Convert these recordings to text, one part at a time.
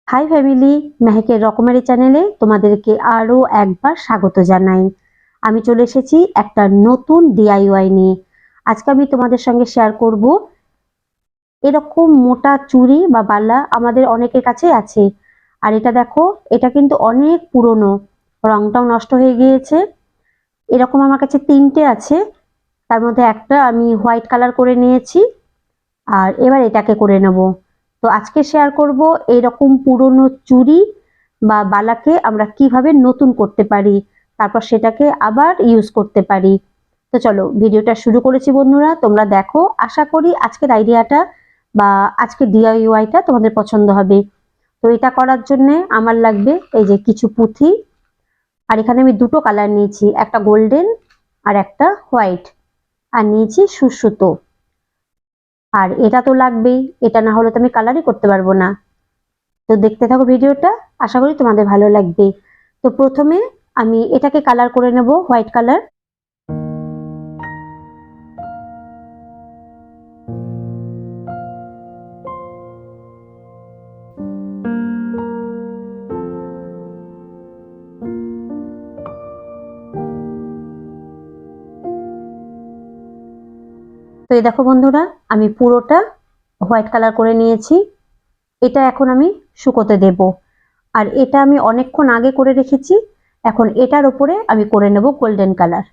High family, মেহেকের রকমারি চ্যানেলে তোমাদেরকে আরো একবার স্বাগত জানাই। আমি চলে এসেছি একটা নতুন ডিআইওয়াই নিয়ে। আজকে আমি তোমাদের সঙ্গে শেয়ার করব এরকম মোটা চুড়ি বা বালা আমাদের অনেকের কাছে আছে। আর এটা দেখো, এটা কিন্তু অনেক পুরনো, রংটাও নষ্ট হয়ে গিয়েছে। এরকম আমার কাছে তিনটে আছে, তার মধ্যে একটা আমি হোয়াইট কালার করে নিয়েছি, আর এবার এটাকে করে নেব। তো আজকে শেয়ার করব এইরকম পুরনো চুড়ি বা বালাকে আমরা কিভাবে নতুন করতে পারি, তারপর সেটাকে আবার ইউজ করতে পারি। তো চলো ভিডিওটা শুরু করেছি বন্ধুরা, তোমরা দেখো। আশা করি আজকের আইডিয়াটা বা আজকের ডিআইওয়াইটা তোমাদের পছন্দ হবে। তো এটা করার জন্য আমার লাগবে এই যে কিছু পুঁথি, আর এখানে আমি দুটো কালার নিয়েছি, একটা গোল্ডেন আর একটা হোয়াইট, আর নিয়েছি সুসুতো। আর এটা তো লাগবেই, এটা না হলে তো আমি কালারই করতে পারবো না। তো দেখতে থাকো ভিডিওটা, আশা করি তোমাদের ভালো লাগবে। তো প্রথমে আমি এটাকে কালার করে নেব, হোয়াইট কালার। তো এই দেখো বন্ধুরা, আমি পুরোটা হোয়াইট কালার করে নিয়েছি। এটা এখন আমি শুকোতে দেব। আর এটা আমি অনেকক্ষণ আগে করে রেখেছি, এখন এটার উপরে আমি করে নেব গোল্ডেন কালার।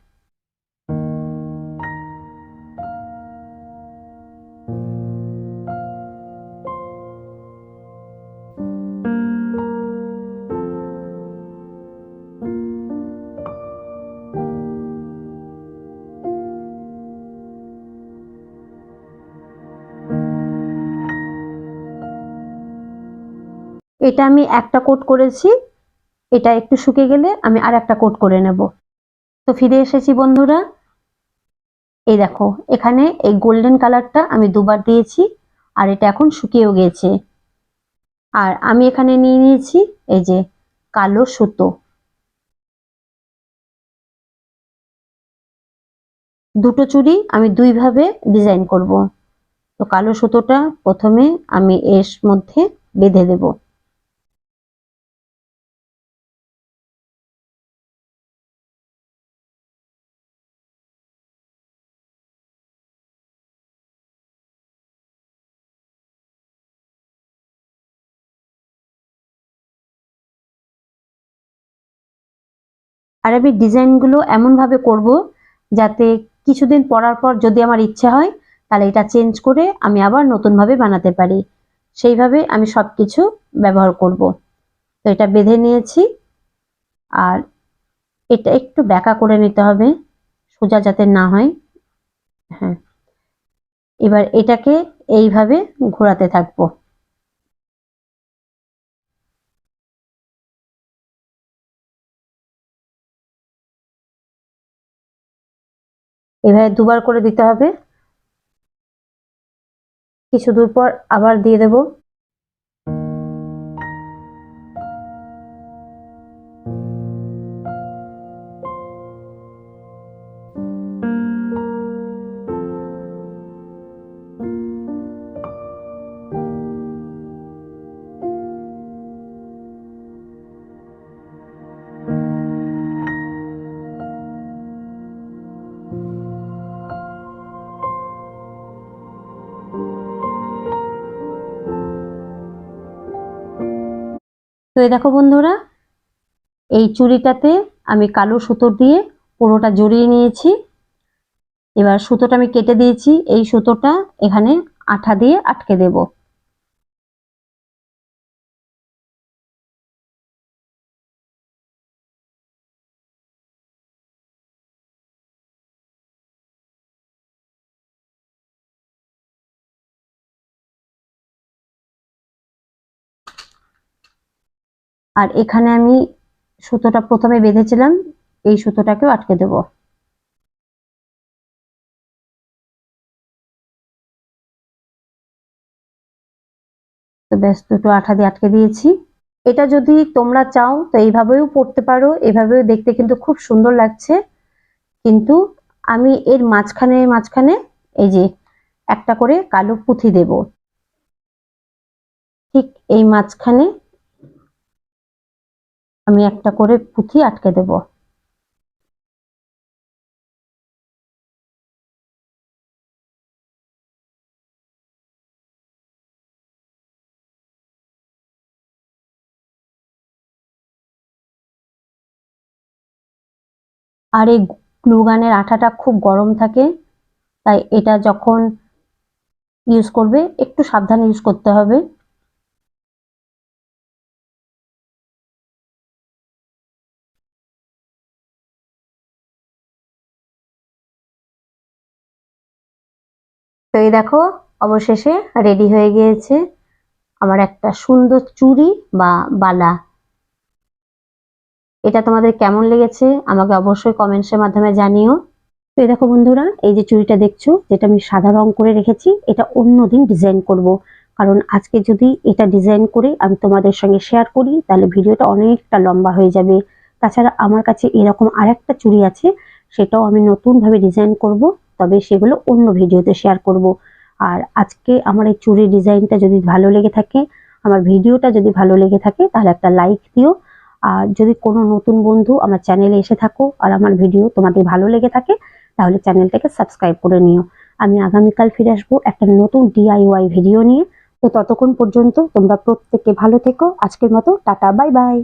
এটা আমি একটা কোট করেছি, এটা একটু শুকিয়ে গেলে আমি আর একটা কোট করে নেব। তো ফিরে এসেছি বন্ধুরা, এই দেখো এখানে এই গোল্ডেন কালারটা আমি দুবার দিয়েছি, আর এটা এখন শুকিয়েও গেছে। আর আমি এখানে নিয়ে নিয়েছি এই যে কালো সুতো। দুটো চুড়ি আমি দুই ভাবে ডিজাইন করব। তো কালো সুতোটা প্রথমে আমি এর মধ্যে বেঁধে দেব। আর আমি ডিজাইনগুলো এমন ভাবে করব যাতে কিছুদিন পরার পর যদি আমার ইচ্ছে হয় তাহলে এটা চেঞ্জ করে আমি আবার নতুন ভাবে বানাতে পারি। সেইভাবে আমি সবকিছু ব্যবহার করব। তো এটা বেঁধে নিয়েছি, আর এটা একটু ব্যাকা করে নিতে হবে, সোজা যাতে না হয়। হ্যাঁ, এবার এটাকে এইভাবে ঘোরাতে থাকবো। এভাবে দুবার করে দিতে হবে, কিছু দূর পর আবার দিয়ে দেব। তো এই দেখো বন্ধুরা, এই চুড়িটাতে আমি কালো সুতো দিয়ে পুরোটা জড়িয়ে নিয়েছি। এবার সুতোটা আমি কেটে দিয়েছি, এই সুতোটা এখানে আঠা দিয়ে আটকে দেব। আর এখানে আমি সুতোটা প্রথমে বেঁধেছিলাম, এই সুতোটাকেও আটকে দেব। তো ব্যাস, দুটো আঠা দিয়ে আটকে দিয়েছি। এটা যদি তোমরা চাও তো এইভাবেও পরতে পারো, এভাবেও দেখতে কিন্তু খুব সুন্দর লাগছে। কিন্তু আমি এর মাঝখানে মাঝখানে এই যে একটা করে কালো পুঁথি দেব, ঠিক এই মাঝখানে আমি একটা করে পুঁথি আটকে দেব। আর এই গ্লু গানের আঠাটা খুব গরম থাকে, তাই এটা যখন ইউজ করবে একটু সাবধানে ইউজ করতে হবে। তো এই দেখো, অবশেষে রেডি হয়ে গিয়েছে আমার একটা সুন্দর চুড়ি বা বালা। এটা তোমাদের কেমন লেগেছে আমাকে অবশ্যই কমেন্টসের মাধ্যমে জানিও। তো এই দেখো বন্ধুরা, এই যে চুড়িটা দেখছো, যেটা আমি সাদা রং করে রেখেছি, এটা অন্যদিন ডিজাইন করব। কারণ আজকে যদি এটা ডিজাইন করে আমি তোমাদের সঙ্গে শেয়ার করি তাহলে ভিডিওটা অনেকটা লম্বা হয়ে যাবে। তাছাড়া আমার কাছে এরকম আরেকটা চুড়ি আছে, সেটাও আমি নতুন ভাবে ডিজাইন করব, তবে সেগুলো অন্য ভিডিওতে শেয়ার করব। আর আজকে আমার এই চুড়ির ডিজাইনটা যদি ভালো লেগে থাকে, আমার ভিডিওটা যদি ভালো লেগে থাকে, তাহলে একটা লাইক দিও। আর যদি কোনো নতুন বন্ধু আমার চ্যানেলে এসে থাকো আর আমার ভিডিও তোমাদের ভালো লেগে থাকে, তাহলে চ্যানেলটাকে সাবস্ক্রাইব করে নিও। আমি আগামীকাল ফিরে আসবো একটা নতুন DIY ভিডিও নিয়ে। তো ততক্ষণ পর্যন্ত তোমরা প্রত্যেকে ভালো থেকো। আজকের মতো টাটা, বাই বাই।